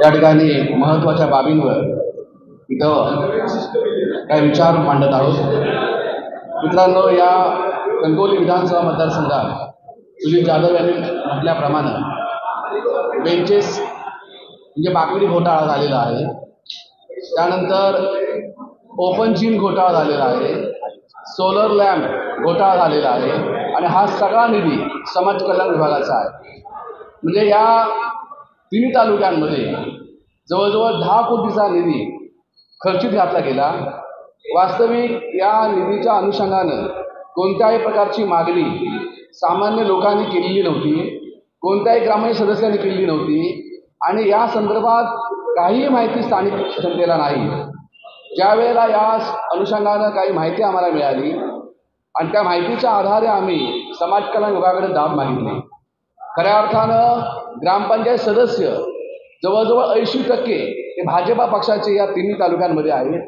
या ठिकाणी महत्त्वाच्या बाबींवर इथं काही विचार मांडत आहोत। मित्रांनो, या कणकवली विधानसभा मतदारसंघात सुनील जाधव यांनी म्हटल्याप्रमाणे बेंचेस म्हणजे बाकडी घोटाळा झालेला आहे, त्यानंतर ओपन जिम घोटाळा झालेला आहे, सोलर लॅम्प घोटाळा झालेला आहे आणि हा सगळा निधी समाज कल्याण विभागाचा आहे। म्हणजे या तिन्ही तालुक्यांमध्ये जवळजवळ 10 कोटीचा निधी खर्चित घातला गेला। वास्तविक या निधीच्या अनुषंगानं कोणत्याही प्रकारची मागणी सामान्य लोकांनी केलेली नव्हती, कोणत्याही ग्रामपंचायत सदस्यांनी केलेली नव्हती आणि या संदर्भात काही माहिती स्थानिक जनतेला नाही। ज्या वेळेला या अनुषंगानं काही माहिती आम्हाला मिळाली आणि त्या माहितीच्या आधारे आम्ही समाज कल्याण विभागाकडे दाद मागितली। खऱ्या अर्थानं ग्रामपंचायत सदस्य जवळजवळ 80% हे भाजपा पक्षाचे या तिन्ही तालुक्यांमध्ये आहेत।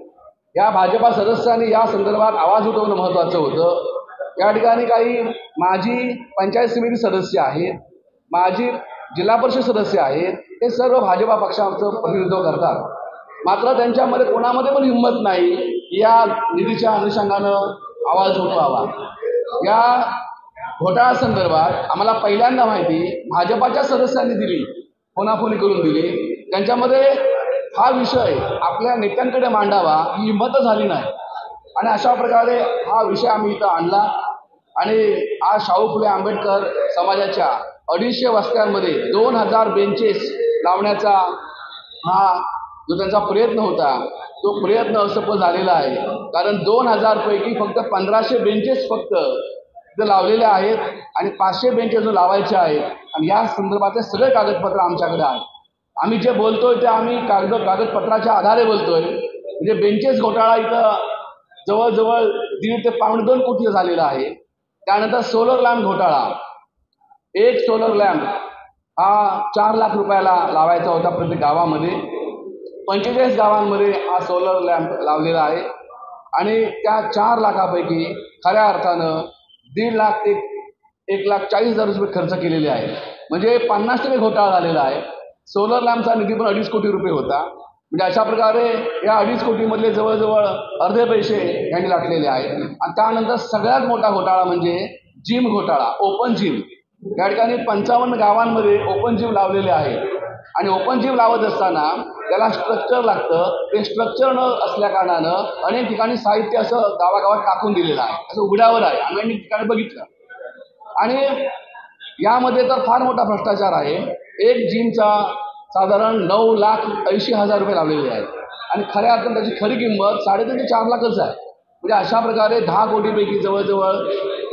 या भाजपा सदस्यांनी या संदर्भात आवाज उठवणं महत्त्वाचं होतं। या ठिकाणी काही माजी पंचायत समिती सदस्य आहेत, माजी जिल्हा परिषद सदस्य आहेत, हे सर्व भाजपा पक्षाचं प्रतिनिधित्व करतात। मात्र त्यांच्यामध्ये कोणामध्ये पण हिंमत नाही या निधीच्या अनुषंगानं आवाज उठवावा। या घोटाळा संदर्भात आम्हाला पहिल्यांदा माहिती भाजपाच्या सदस्यांनी दिली, फोनाफोनी करून दिली। त्यांच्यामध्ये हा विषय आपल्या नेत्यांकडे मांडावा ही हिंमत झाली नाही आणि अशा प्रकारे हा विषय आम्ही इथं आणला आणि आज शाहू फुले आंबेडकर समाजाच्या 250 वस्त्यांमध्ये 2000 बेंचेस लावण्याचा हा जो त्यांचा प्रयत्न होता तो प्रयत्न असफल झालेला आहे। कारण 2000 पैकी फक्त 1500 बेंचेस फक्त जे लावलेले आहेत आणि 500 बेंचेस जो लावायचे आहेत आणि या संदर्भातले सगळे कागदपत्र आमच्याकडे आहेत। आम्ही जे बोलतोय ते आम्ही कागदपत्राच्या आधारे बोलतोय। म्हणजे बेंचेस घोटाळा इथं जवळजवळ 1.5 ते 2.5 कोटी झालेला आहे। त्यानंतर सोलर लॅम्प घोटाळा, एक सोलर लॅम्प हा 4 लाख रुपयाला लावायचा होता प्रत्येक गावामध्ये। 45 गावांमध्ये हा सोलर लॅम्प लावलेला आहे आणि त्या 4 लाखापैकी खऱ्या अर्थानं 1.5 लाख ते 1,40,000 रुपये खर्च केलेले आहे। म्हणजे 50% घोटाळा झालेला आहे। सोलर लॅम्पचा निधी पण 2.5 कोटी रुपये होता। म्हणजे अशा प्रकारे या 2.5 कोटीमधले जवळजवळ अर्धे पैसे यांनी लागलेले आहेत। आणि त्यानंतर सगळ्यात मोठा घोटाळा म्हणजे जिम घोटाळा, ओपन जिम। या ठिकाणी 55 गावांमध्ये ओपन जिम लावलेले आहे आणि ओपन जिम लावत असताना त्याला स्ट्रक्चर लागतं। ते स्ट्रक्चर न असल्या कारणानं अनेक ठिकाणी साहित्य असं गावागावात टाकून दिलेलं आहे, असं उघड्यावर आहे, आम्ही अनेक ठिकाणी बघितलं। आणि यामध्ये तर फार मोठा भ्रष्टाचार आहे। एक जिमचा साधारण 9,80,000 रुपये लावलेले आहेत आणि खऱ्या अर्थानं त्याची खरी किंमत 3.5 ते 4 लाखच आहे। म्हणजे अशा प्रकारे 10 कोटीपैकी जवळजवळ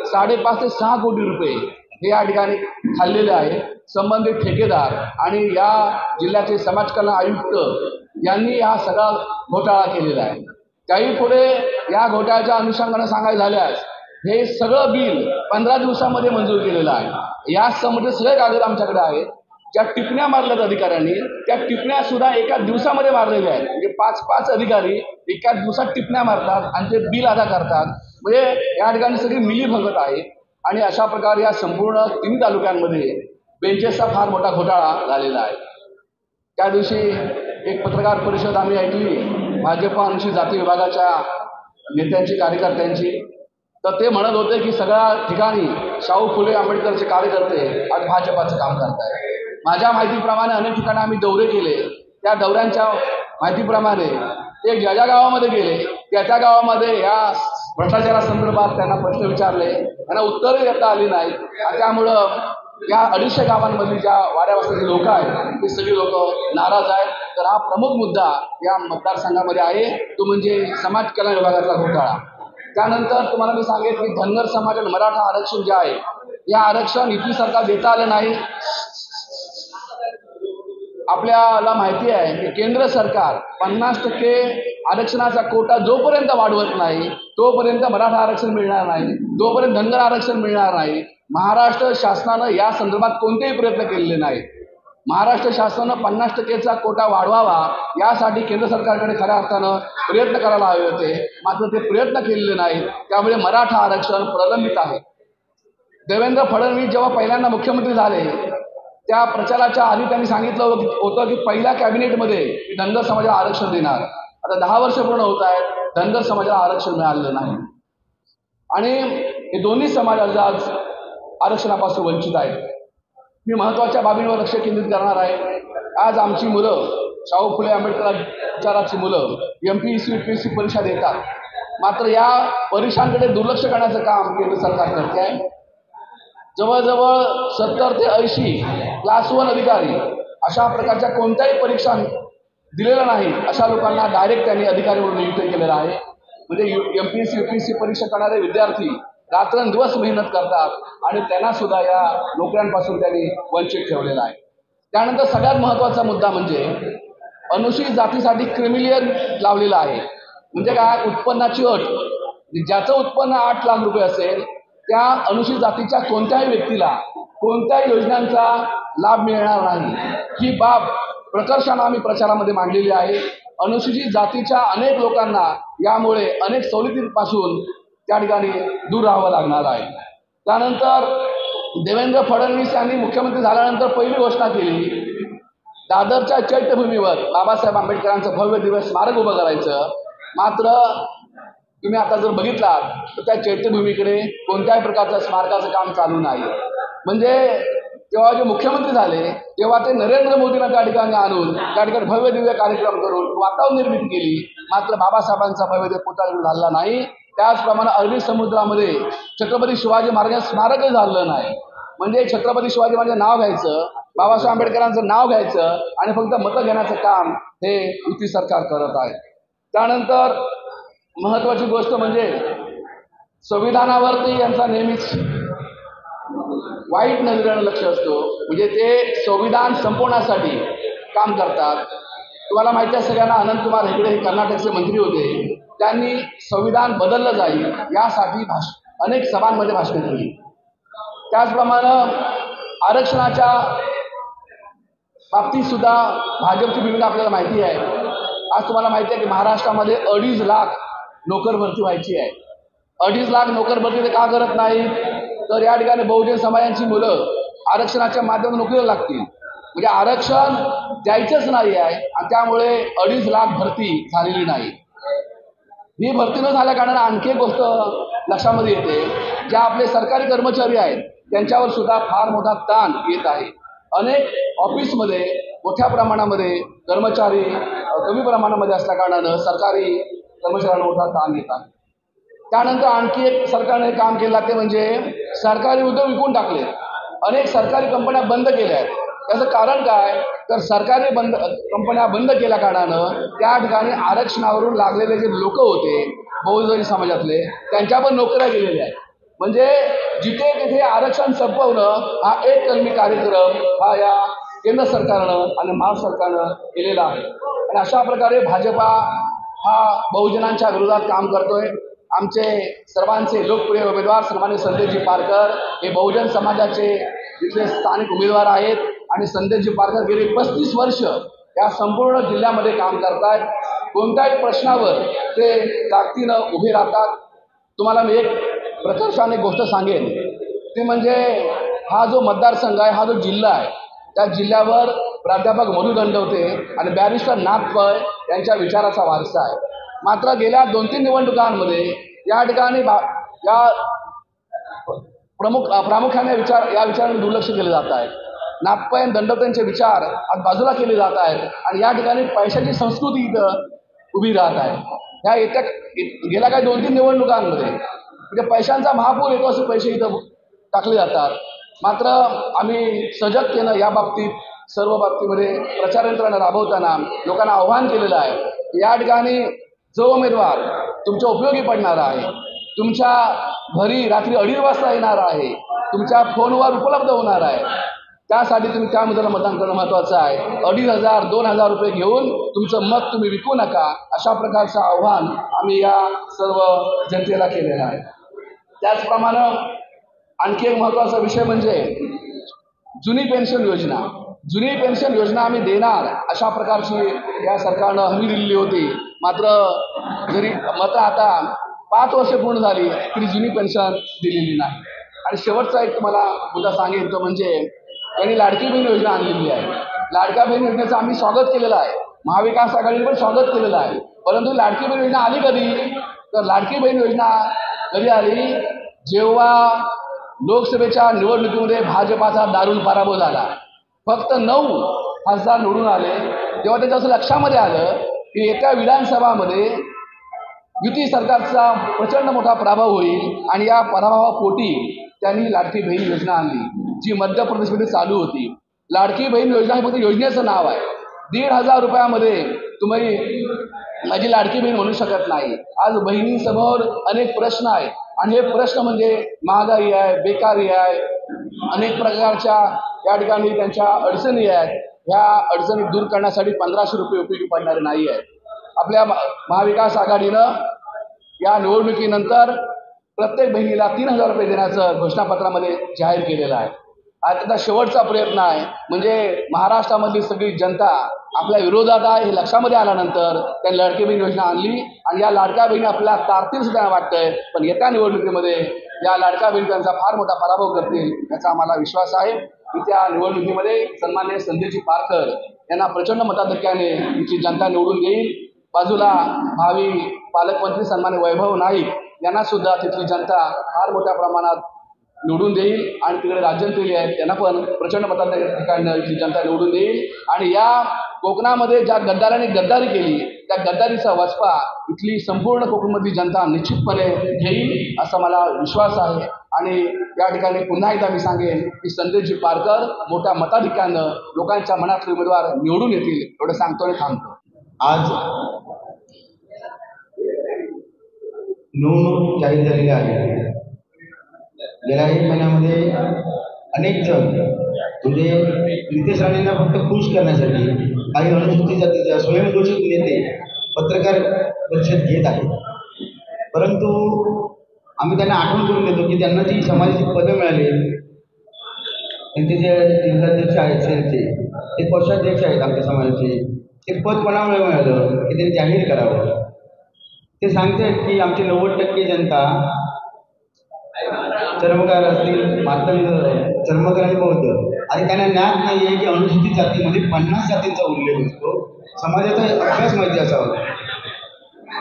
5.5 ते 6 कोटी रुपये हे या ठिकाणी खाल्लेले आहे संबंधित ठेकेदार आणि या जिल्ह्याचे समाज कल्याण आयुक्त यांनी हा सगळा घोटाळा केलेला आहे। त्याही पुढे या घोटाळ्याच्या अनुषंगाने सांगायचं झाल्यास हे सगळं बिल 15 दिवसामध्ये मंजूर केलेलं आहे। या संबंधित सगळे कागद आमच्याकडे आहेत। ज्या टिप्पण्या मारल्यात अधिकाऱ्यांनी त्या टिप्पण्या सुद्धा एका दिवसामध्ये मारलेल्या आहेत। म्हणजे 5-5 अधिकारी एका दिवसात टिप्पण्या मारतात आणि ते बिल अदा करतात। म्हणजे या ठिकाणी सगळी मिलीभगत आहे आणि अशा प्रकारे या संपूर्ण 3 तालुक्यांमध्ये बेंचेसचा फार मोठा घोटाळा झालेला आहे। त्या दिवशी एक पत्रकार परिषद आम्ही ऐकली भाजपा अनुसूचित जाती विभागाच्या नेत्यांची, कार्यकर्त्यांची। तर ते म्हणत होते की सगळ्या ठिकाणी शाहू फुले आंबेडकरचे कार्यकर्ते आज भाजपाचं काम करत आहेत। माझ्या माहितीप्रमाणे अनेक ठिकाणी आम्ही दौरे केले। त्या दौऱ्यांच्या माहितीप्रमाणे ते ज्या गावामध्ये गेले त्या गावामध्ये या भ्रष्टाचारासंदर्भात त्यांना प्रश्न विचारले, त्यांना उत्तरं देता आली नाहीत आणि त्यामुळं या 250 गावांमधली ज्या वाड्या वस्त्याची लोक आहेत ते सगळी लोक नाराज आहेत। तर हा प्रमुख मुद्दा या मतदारसंघामध्ये आहे, तो म्हणजे समाज कल्याण विभागाचा घोटाळा। त्यानंतर तुम्हाला मी सांगेन की धनगर समाज आणि मराठा आरक्षण जे आहे या आरक्षण युती सरकार देता आलं नाही। आपल्याला माहिती आहे की केंद्र सरकार 50% आरक्षणाचा कोटा जोपर्यंत वाढवत नाही तोपर्यंत मराठा आरक्षण मिळणार नाही, तोपर्यंत धनगर आरक्षण मिळणार नाही। महाराष्ट्र शासनानं या संदर्भात कोणतेही प्रयत्न केलेले नाहीत। महाराष्ट्र शासनानं 50%चा कोटा वाढवावा यासाठी केंद्र सरकारकडे खऱ्या अर्थानं प्रयत्न करायला हवे होते, मात्र ते प्रयत्न केलेले नाहीत। त्यामुळे मराठा आरक्षण प्रलंबित आहे। देवेंद्र फडणवीस जेव्हा पहिल्यांदा मुख्यमंत्री झाले त्या प्रचाराच्या आधी त्यांनी सांगितलं होतं की पहिल्या कॅबिनेटमध्ये धनगर समाजाला आरक्षण देणार. आता 10 वर्ष पूर्ण होत आहेत, धनगर समाजाला आरक्षण मिळालेलं नाही आणि हे दोन्ही समाज आज आरक्षणापासून वंचित आहेत. मी महत्त्वाच्या बाबींवर लक्ष केंद्रित करणार आहे. आज आमची मुलं, शाहू फुले आंबेडकर विचाराची मुलं MPSC UPSC परीक्षा देतात, मात्र या परीक्षांकडे दुर्लक्ष करण्याचं काम केंद्र सरकार करते आहे. जवळजवळ 70 ते 80 क्लास 1 अधिकारी अशा प्रकारच्या कोणत्याही परीक्षा दिलेल्या नाही अशा लोकांना डायरेक्ट त्यांनी अधिकारी म्हणून नियुक्त केलेलं आहे. म्हणजे MPSC UPSC परीक्षा करणारे विद्यार्थी रात्रंदिवस मेहनत करतात आणि त्यांना सुद्धा या नोकऱ्यांपासून त्यांनी वंचित ठेवलेलं आहे. त्यानंतर सगळ्यात महत्त्वाचा मुद्दा म्हणजे अनुसूचित जातीसाठी क्रिमिलियर लावलेला आहे. म्हणजे काय, उत्पन्नाची अट. ज्याचं उत्पन्न 8 लाख रुपये असेल त्या अनुसूचित जातीच्या कोणत्याही व्यक्तीला कोणत्याही योजनांचा लाभ मिळणार नाही. ही बाब प्रकर्षाने आम्ही प्रचारामध्ये मांडलेली आहे. अनुसूचित जातीच्या अनेक लोकांना यामुळे अनेक सवलतींपासून त्या ठिकाणी दूर राहावं लागणार आहे. त्यानंतर देवेंद्र फडणवीस यांनी मुख्यमंत्री झाल्यानंतर पहिली घोषणा केली, दादरच्या चैत्यभूमीवर बाबासाहेब आंबेडकरांचं भव्य दिव्य स्मारक उभं करायचं. मात्र तुम्ही आता जर बघितलात तर त्या चैत्यभूमीकडे कोणत्याही प्रकारचं स्मारकाचं काम चालू नाही. म्हणजे तेव्हा जे मुख्यमंत्री झाले तेव्हा ते नरेंद्र मोदींना त्या ठिकाणी आणून त्या ठिकाणी भव्य दिव्य कार्यक्रम करून वातावरण निर्मिती केली, मात्र बाबासाहेबांचा भव्य दिव्य पुतळा झाला नाही. त्याचप्रमाणे अरबी समुद्रामध्ये छत्रपती शिवाजी महाराजांचं स्मारकही झालं नाही. म्हणजे छत्रपती शिवाजी महाराजांचं नाव घ्यायचं, बाबासाहेब आंबेडकरांचं नाव घ्यायचं आणि फक्त मतं घेण्याचं काम हे युती सरकार करत आहे. त्यानंतर महत्त्वाची गोष्ट म्हणजे संविधानावरती यांचा नेहमीच वाईट नजरेनं लक्ष असतो. म्हणजे ते संविधान संपवण्यासाठी काम करतात. तुम्हाला माहिती आहे सगळ्यांना, अनंतकुमार हेगडे हे कर्नाटकचे मंत्री होते. त्यांनी संविधान बदललं जाईल यासाठी अनेक सभांमध्ये भाषणे केली. त्याचप्रमाणे आरक्षणाच्या बाबतीत सुद्धा भाजपची भूमिका आपल्याला माहिती आहे. आज तुम्हाला माहिती आहे की महाराष्ट्रामध्ये 2.5 लाख नोकर भरती व्हायची आहे. 2.5 लाख नोकर भरती ते का करत नाही, तर या ठिकाणी बहुजन समाजाची मुलं आरक्षणाच्या माध्यमातून नोकरीला लागतील. म्हणजे आरक्षण द्यायचंच नाही आहे आणि त्यामुळे 2.5 लाख भरती झालेली नाही. ही भरती न झाल्या कारणाने आणखी एक गोष्ट लक्षामध्ये येते, ज्या आपले सरकारी कर्मचारी आहेत त्यांच्यावर सुद्धा फार मोठा ताण येत आहे. अनेक ऑफिसमध्ये मोठ्या प्रमाणामध्ये कर्मचारी कमी प्रमाणामध्ये असल्या कारणानं सरकारी कर्मचाऱ्यांना मोठा ताण येत आहे. त्यानंतर आणखी एक सरकारने काम केलं ते म्हणजे सरकारी उद्योग विकून टाकले. अनेक सरकारी कंपन्या बंद केल्या आहेत. त्याचं कारण काय, तर सरकारी कंपन्या बंद केल्या कारणानं त्या ठिकाणी आरक्षणावरून लागलेले जे लोक होते बहुजनी समाजातले त्यांच्या पण नोकऱ्या गेलेल्या आहेत. म्हणजे जिथे तिथे आरक्षण संपवणं हा एक कलमी कार्यक्रम हा या केंद्र सरकारनं आणि महाराष्ट्र सरकारनं केलेला आहे. आणि अशा प्रकारे भाजपा हा बहुजनांच्या विरोधात काम करतोय. आमचे सर्वांचे लोकप्रिय उमेदवार सन्माननीय संदेशजी पारकर हे बहुजन समाजाचे इथले स्थानिक उमेदवार आहेत आणि संदेशजी पारकर गेली 35 वर्ष या संपूर्ण जिल्ह्यामध्ये काम करतात. कोणत्याही प्रश्नावर ते ताकदीनं उभे राहतात. तुम्हाला मी एक प्रकर्षाने गोष्ट सांगेन, ती म्हणजे हा जो मतदारसंघ आहे, हा जो जिल्हा आहे, त्या जिल्ह्यावर प्राध्यापक मधु दंडवते आणि बॅरिस्टर नाथ पै यांच्या विचाराचा वारसा आहे. मात्र गेल्या 2-3 निवडणुकांमध्ये या ठिकाणी या प्रामुख्याने या विचारांना दुर्लक्ष केले जात आहे. नाथ पै आणि दंडवतेंचे विचार आज बाजूला केले जात आहेत आणि या ठिकाणी पैशाची संस्कृती इथं उभी राहत आहे. ह्या गेल्या काही 2-3 निवडणुकांमध्ये म्हणजे पैशांचा महापूर येतो असे पैसे इथं टाकले जातात. मात्र आम्ही सजगतेनं या बाबतीत सर्व बाबतीमध्ये प्रचार यंत्रणा राबवताना लोकांना आव्हान केलेलं आहे. या ठिकाणी जो उमेदवार तुमच्या उपयोगी पडणारा आहे, तुमच्या घरी रात्री 2:30 वाजता येणार आहे, तुमच्या फोनवर उपलब्ध होणार आहे, त्यासाठी तुम्ही त्या मुद्द्याला मतदान करणं महत्त्वाचं आहे. 2,500-2,000 रुपये घेऊन तुमचं मत तुम्ही विकू नका, अशा प्रकारचं आव्हान आम्ही या सर्व जनतेला केलेलं आहे. त्याचप्रमाणे आणखी एक महत्त्वाचा विषय म्हणजे जुनी पेन्शन योजना. जुनी पेन्शन योजना आम्ही देणार अशा प्रकारची या सरकारनं हमी दिलेली होती. मात्र जरी मतं आता 5 वर्ष पूर्ण झाली तरी जुनी पेन्शन दिलेली नाही. आणि शेवटचा एक तुम्हाला मुद्दा सांगेन तो म्हणजे त्यांनी लाडकी बहीण योजना आणलेली आहे. लाडक्या बहीण योजनेचं आम्ही स्वागत केलेलं आहे. महाविकास आघाडीने पण स्वागत केलेलं आहे. परंतु लाडकी बहीण योजना आली कधी? तर लाडकी बहीण योजना कधी आली? जेव्हा लोकसभेच्या निवडणुकीमध्ये भाजपाचा दारुण पराभव झाला, फक्त 9 खासदार निवडून आले, तेव्हा त्याच्या असं लक्षामध्ये आलं की एका विधानसभामध्ये युती सरकारचा प्रचंड मोठा पराभव होईल आणि या पराभवापोटी त्यांनी लाडकी बहीण योजना आणली, जी मध्य प्रदेशमध्ये चालू होती. लाडकी बहीण योजना हे फक्त योजनेचं नाव आहे. 1,500 रुपयामध्ये तुम्ही माझी लाडकी बहीण म्हणू शकत नाही. आज बहिणींसमोर अनेक प्रश्न आहेत आणि हे प्रश्न म्हणजे महागाई आहे, बेकारी आहे, अनेक प्रकारच्या या ठिकाणी त्यांच्या अडचणी आहेत. ह्या अडचणी दूर करण्यासाठी 1,500 रुपये उपयोगी पडणारे नाही आहेत. आपल्या महाविकास आघाडीनं या निवडणुकीनंतर प्रत्येक बहिणीला 3,000 रुपये देण्याचं घोषणापत्रामध्ये जाहीर केलेलं आहे. हा त्याचा शेवटचा प्रयत्न आहे. म्हणजे महाराष्ट्रामधली सगळी जनता आपल्या विरोधात आहे हे लक्षामध्ये आल्यानंतर त्यांनी लाडकी बहीण योजना आणली आणि या लाडक्या बहिणी आपल्याला तारतील सुद्धा वाटतंय. पण येत्या निवडणुकीमध्ये या लाडक्या बहिणी त्यांचा फार मोठा पराभव करतील याचा आम्हाला विश्वास आहे. त्या निवडणुकीमध्ये सन्माननीय संदेशजी पारकर यांना प्रचंड मताधिक्याने इथली जनता निवडून देईल. बाजूला भावी पालकमंत्री सन्माननीय वैभव नाईक यांना सुद्धा तिथली जनता फार मोठ्या प्रमाणात निवडून देईल आणि तिकडे राजनतेली आहेत त्यांना पण प्रचंड मताधिक्याने इथली जनता निवडून देईल. आणि या कोकणामध्ये ज्या गद्दारांनी गद्दारी केली त्या गद्दारीचा वचपा इथली संपूर्ण कोकणमधली जनता निश्चितपणे घेईल असा मला विश्वास आहे. आणि या ठिकाणी पुन्हा एकदा मी सांगेन की संदेशजी पारकर मोठ्या मताधिक्यानं लोकांच्या मनातले उमेदवार निवडून येतील एवढं सांगतो आणि थांबतो. आज निवडणूक जाहीर झालेली आहे. गेल्या 1 महिन्यामध्ये अनेक जण म्हणजे नितेश राणेंना फक्त खुश करण्यासाठी काही अनुसूचित जातीच्या स्वयंघोषित नेते पत्रकार परिषद घेत आहेत. परंतु आम्ही त्यांना आठवण करून देतो की त्यांना जी समाजाची पदं मिळाली, त्यांचे जे जिल्हाध्यक्ष आहेत सेलचे, ते कोषाध्यक्ष आहेत आमच्या समाजाचे, ते पद कोणामुळे मिळालं हे त्यांनी जाहीर करावं. ते सांगतात की आमची 90% जनता चर्मकार असतील, मातंग, चर्मकार आणि बौद्ध आणि त्यांना ज्ञात नाही आहे की अनुसूचित जातीमध्ये 50 जातींचा उल्लेख असतो. समाजाचा अभ्यास माहिती असावा.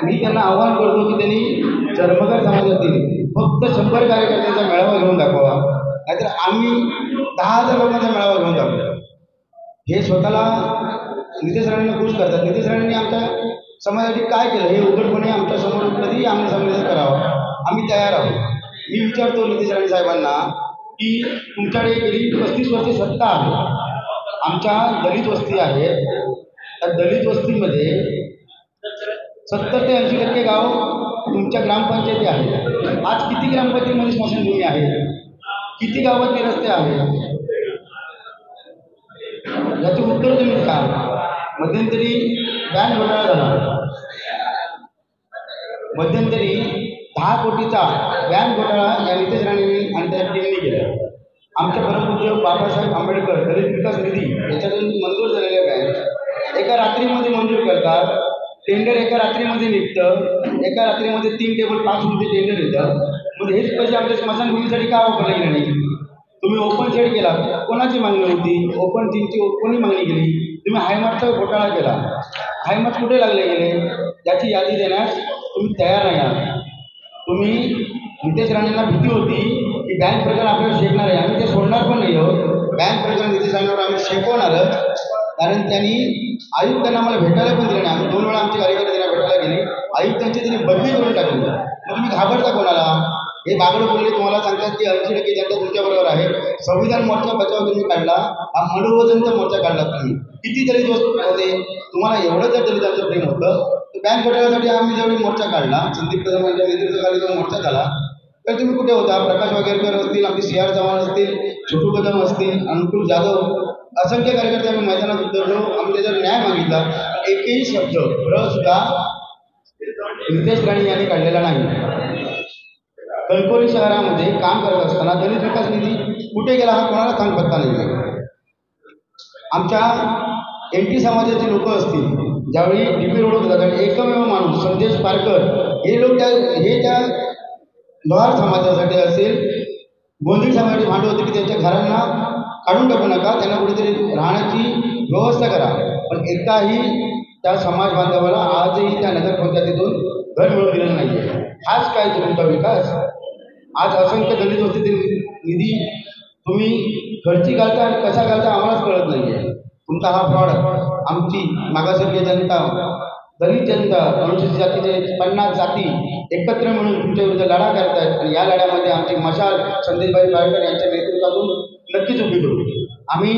मी त्यांना आवाहन करतो की त्यांनी चर्मकार समाजातील फक्त 100 कार्यकर्त्यांचा मेळावा घेऊन दाखवा, नाहीतर आम्ही 10,000 लोकांचा मेळावा घेऊन दाखवतो. हे स्वतःला नितेश राणेंना खुश करतात. नितेश राणेंनी आमच्या समाजासाठी काय केलं हे उघडपणे आमच्यासमोर कधीही आम्ही सामने करावं, आम्ही तयार आहोत. मी विचारतो नितेश राणे साहेबांना की तुमच्याकडे गेली 35 वर्षे सत्ता आहे, आमच्या दलित वस्ती आहेत, त्या दलित वस्तीमध्ये 70 ते 80% गाव तुमच्या ग्रामपंचायती आहेत. आज किती ग्रामपंचायतीमध्ये स्मशानभूमी आहे, किती गावातले रस्ते आहेत, याची उत्तर तुम्ही द्या. मध्यंतरी बँक घोटाळा झाला, मध्यंतरी 10 कोटीचा बँक घोटाळा या नितेश राणेंनी आणि त्याच्या टीमने केला. आमच्या परमपूज्य बाबासाहेब आंबेडकर दलित विकास निधी याच्यातून मंजूर झालेल्या बँक एका रात्रीमध्ये मंजूर करतात. टेंडर एका रात्रीमध्ये निघतं, एका रात्रीमध्ये 3 टेबल 5 मिनिटे टेंडर येतं. म्हणजे हेच पैसे आमच्या स्मशानभूमीसाठी का वापरले गेले नाही? तुम्ही ओपन शेड केला, कोणाची मागणी होती? ओपन जिमची कोणी मागणी केली? तुम्ही हायमार्टचा घोटाळा केला, हायमार्ट कुठे लागले गेले याची यादी देण्यास तुम्ही तयार नाही आहात. तुम्ही नितेश राणेंना भीती होती की बँक प्रकरण आपल्याला शेकणार आहे, आम्ही ते सोडणार पण नाही आहोत. बँक प्रकरण नितेश राणेंवर आम्ही शेकवणारच, कारण त्यांनी आयुक्तांना आम्हाला भेटायला पण दिलं नाही. आम्ही 2 वेळा आमचे कार्यकर्ते त्यांना भेटायला गेले, आयुक्तांची त्यांनी बदली करून टाकली. मग तुम्ही घाबरता कोणाला? हे बागडं बोलले तुम्हाला सांगतात की 80% जनता तुमच्याबरोबर आहे. संविधान मोर्चा बचाव तुम्ही काढला, हा मनोरंजनचा मोर्चा काढला तुम्ही. किती दलित होते तुम्हाला? एवढं जर दलितांचं प्रेम होतं तर बँक घोटाळ्यासाठी आम्ही ज्यावेळी मोर्चा काढला, संदीप कदम यांच्या नेतृत्वाखाली जो मोर्चा झाला, तर तुम्ही कुठे होता? प्रकाश वागेरकर असतील, आपले CR चव्हाण असतील, छोटू कदम असतील, अनुकूल जाधव, असंख्य कार्यकर्ते आम्ही मैदानात उतरलो, आम्ही त्याच्यावर न्याय मागितला. एकही शब्द सुद्धा नितेश राणे यांनी काढलेला नाही. कणकवली शहरामध्ये काम करत असताना दलित विकास निधी कुठे गेला हा कोणाला सांग पत्ता नाही. आमच्या NT समाजाचे लोक असतील, ज्यावेळी DP रोड होता त्यावेळी एकमेव माणूस संदेश पारकर हे लोक त्या लोहार समाजासाठी असेल, गोंधळी समाजासाठी भांडवल होते की त्यांच्या घरांना काढून टाकू नका, त्यांना कुठेतरी राहण्याची व्यवस्था करा. पण एकाही त्या समाज बांधवाला आजही त्या नगरपंचायतीतून घर मिळवून दिलेलं नाही आहे. हाच काय तुमचा विकास? आज असंख्य दलित वस्तीतील निधी तुम्ही खर्ची घालता आणि कसा घालता आम्हालाच कळत नाही आहे. तुमचा हा फ्रॉड आमची मागासवर्गीय जनता, दलित जनता, अनुसूचित जातीचे 50 जाती एकत्र मिळून तुमच्या विरुद्ध लढा करत आहेत आणि या लढ्यामध्ये आमची मशाल संदेशभाई पारकर यांच्या नेतृत्वातून नक्कीच उभी करू. आम्ही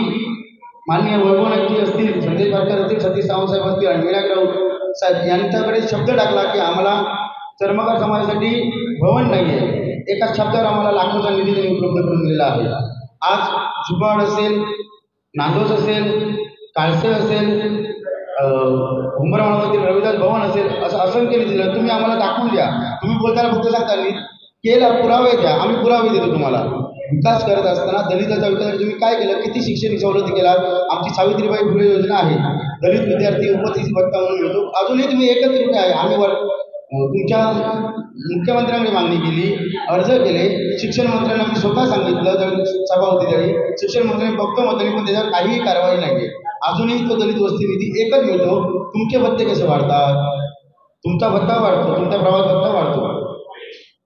माननीय वैभव नाईक असतील, संदेश पारकर असतील, सतीश सावंतसाहेब असतील आणि मीनाक्षी राऊत साहेब यांच्याकडे शब्द टाकला की आम्हाला चर्मकार समाजासाठी भवन नाही आहे. एका शब्दावर आम्हाला लाखोचा निधी त्यांनी उपलब्ध करून दिलेला आहे. आज झुबाड असेल, नांदोस असेल, काळसे असेल, उंबरमाळामधील रविदास भवन असेल, असं असंख्य निधी दिलं. तुम्ही आम्हाला दाखवून द्या. तुम्ही बोलताना फक्त सांगता केला, पुरावे द्या, आम्ही पुरावे देतो तुम्हाला. विकास करत असताना दलिताचा विकास तुम्ही काय केलं? किती शिक्षण सवलती केला? आमची सावित्रीबाई फुले योजना आहे, दलित विद्यार्थी उपस्थिती भत्ता म्हणून मिळतो. अजूनही तुम्ही एकच रुपये आहे. आम्ही तुमच्या मुख्यमंत्र्यांकडे मागणी केली, अर्ज केले, शिक्षण मंत्र्यांना मी स्वतः सांगितलं, सभा होती त्यावेळी, शिक्षण मंत्र्यांनी बघतो म्हणतो पण त्याच्यावर काहीही कारवाई नाही आहे. अजूनही तो दलित वस्ती निधी एकच मिळतो. तुमचे भत्ते कसे वाढतात? तुमचा भत्ता वाढतो, तुमचा प्रवास भत्ता वाढतो.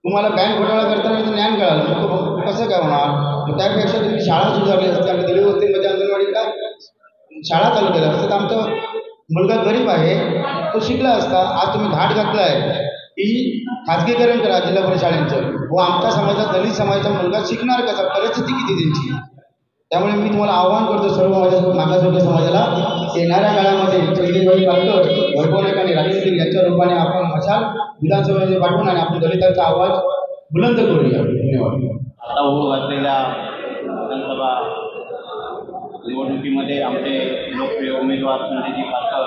तुम्हाला बँक घोटाळा करताना ज्ञान कळालं, मग कसं काय होणार? त्यापेक्षा तुम्ही शाळा सुधारली असते. आम्ही दलित वस्तीमध्ये अंगणवाडीला शाळा चालू केल्या असतात. आमचा मुलगा गरीब आहे, तो शिकला असता. आज तुम्ही घाट घातला आहे की खाजगीकरण करा जिल्हा परिषद शाळांचं. व आमच्या समाजात दलित समाजाचा मुलगा शिकणार कसा? परिस्थिती किती त्यांची? त्यामुळे मी तुम्हाला आवाहन करतो सर्व माझ्या मागासवर्गीय समाजाला, येणाऱ्या काळामध्ये संदेशभाई पारकर, वैभव नाईक आणि राजेंद्र यांच्या रूपाने आपण मशाल विधानसभेमध्ये पाठवून आणि आपण दलितांचा आवाज बुलंद करूया. धन्यवाद. आता होऊ घातलेल्या विधानसभा निवडणुकीमध्ये आमचे लोकप्रिय उमेदवार संजयजी पारकर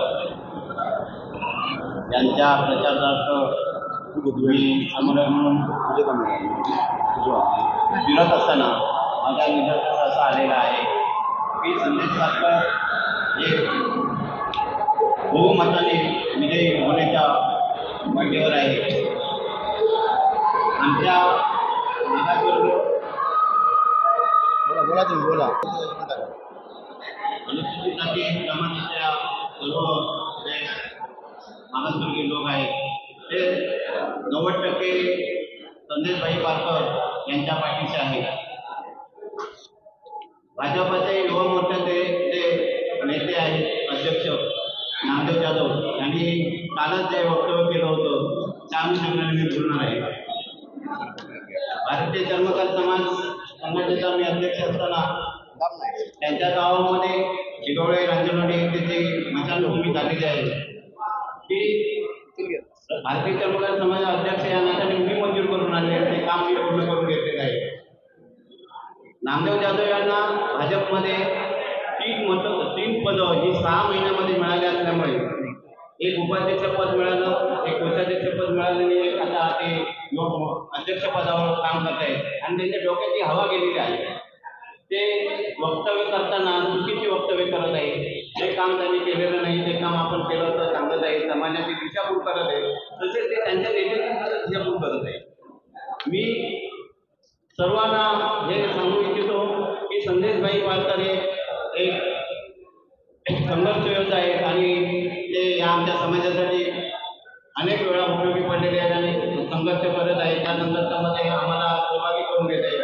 यांच्या प्रचारार्थ मी समोर म्हणून फिरत असताना माझ्या निदर्शनास असं आलेलं आहे की संदेश पारकर हे बहुमताने विजयी होण्याच्या वाटेवर आहे. आमच्या मागासवर्गीय बोला तुम्ही बोला. अनुसूचित जाती जमातीच्या सर्व जे मागासवर्गीय लोक आहेत ते 90% संदेशभाई पारकर यांच्या पाठीशी आहेत. भाजपाचे युवा मोर्चाचे जे नेते आहेत अध्यक्ष नामदेव जाधव यांनी कालच जे वक्तव्य केलं होतं त्या अनुषंगाने मी बोलणार आहे. भारतीय चर्मकार समाज संघटनेचा मी अध्यक्ष असताना त्यांच्या गावामध्ये शिरोळे रांजणवाडी येथे जी मशालभूमी झालेली आहे ती भारतीय चर्मकार समाज अध्यक्ष या नात्याने मी मंजूर करून आणले. ते काम मी पूर्ण करून घेतलेलं आहे. नामदेव जाधव यांना भाजपमध्ये 3 पदं ही 6 महिन्यामध्ये मिळाली असल्यामुळे एक उपाध्यक्षपद मिळालं, एक कोषाध्यक्षपद मिळालं आणि एक आता ते अध्यक्षपदावर काम करत आहेत आणि त्यांच्या डोक्याची हवा गेलेली आहे. ते वक्तव्य करताना चुकीची वक्तव्य करत आहे. जे काम त्यांनी केलेलं नाही ते काम आपण केलं तर सांगत आहे, समाजाची दिशाभूल करत आहे, तसेच ते त्यांच्या नेत्याची दिशाभूल करत आहे. मी सर्वांना हे सांगू इच्छितो की संदेशभाई पारकर हे एक संघर्ष योद्धा आहेत आणि ते या आमच्या समाजासाठी अनेक वेळा उपयोगी पडलेले आहेत आणि संघर्ष करत आहेत. त्या संघर्षामध्ये आम्हाला सहभागी करून घेत आहेत.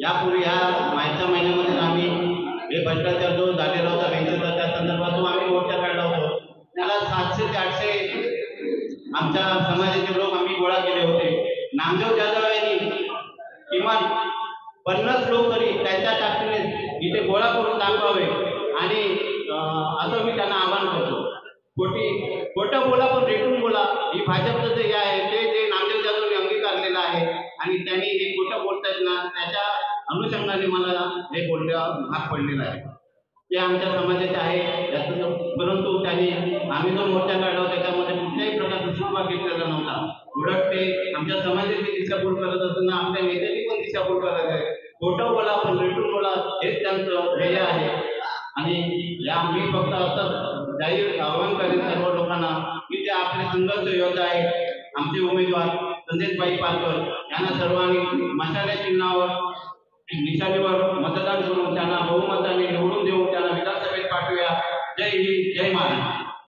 यापूर्वी ह्या मागच्या महिन्यामध्ये आम्ही हे भ्रष्टाचार जो झालेला होता बँकेचा त्या संदर्भात जो आम्ही मोर्चा काढला होतो त्याला 700 ते 800 आमच्या समाजाचे लोक आम्ही गोळा केले होते. नामदेव जाधव यांनी किमान 50 लोक तरी त्यांच्या ताकदीने इथे गोळा करून दाखवावे आणि असं मी त्यांना आवाहन करतो. खोटं बोला पण रेटून बोला ही भाजपचं जे आहे ते नामदेव जाधवने अंगीकारलेलं आहे आणि त्यांनी हे खोटं बोलतायत ना त्याच्या अनुषंगाने मला हे बोलणं भाग पडलेलं आहे. ते आमच्या समाजाचे आहे याचं, परंतु त्यांनी आम्ही जो मोर्चा काढला त्याच्यामध्ये कुठल्याही प्रकारचा सहभाग घेतलेला नव्हता. उलट ते आमच्या समाजाची दिशाभूल करत असताना आपल्या नेत्याची पण दिशाभूल करत आहे. खोटं बोला पण रेटून बोला हेच त्यांचं ध्येय आहे आणि या मी फक्त असं जाहीर आवाहन करेन सर्व लोकांना की जे आपले संघर्ष योद्धा आहेत आमचे उमेदवार संदेशभाई पारकर यांना सर्वांनी मशाल्या चिन्हावर निशाणीवर मतदान करून त्यांना जय हिंद जय महाराष्ट्र.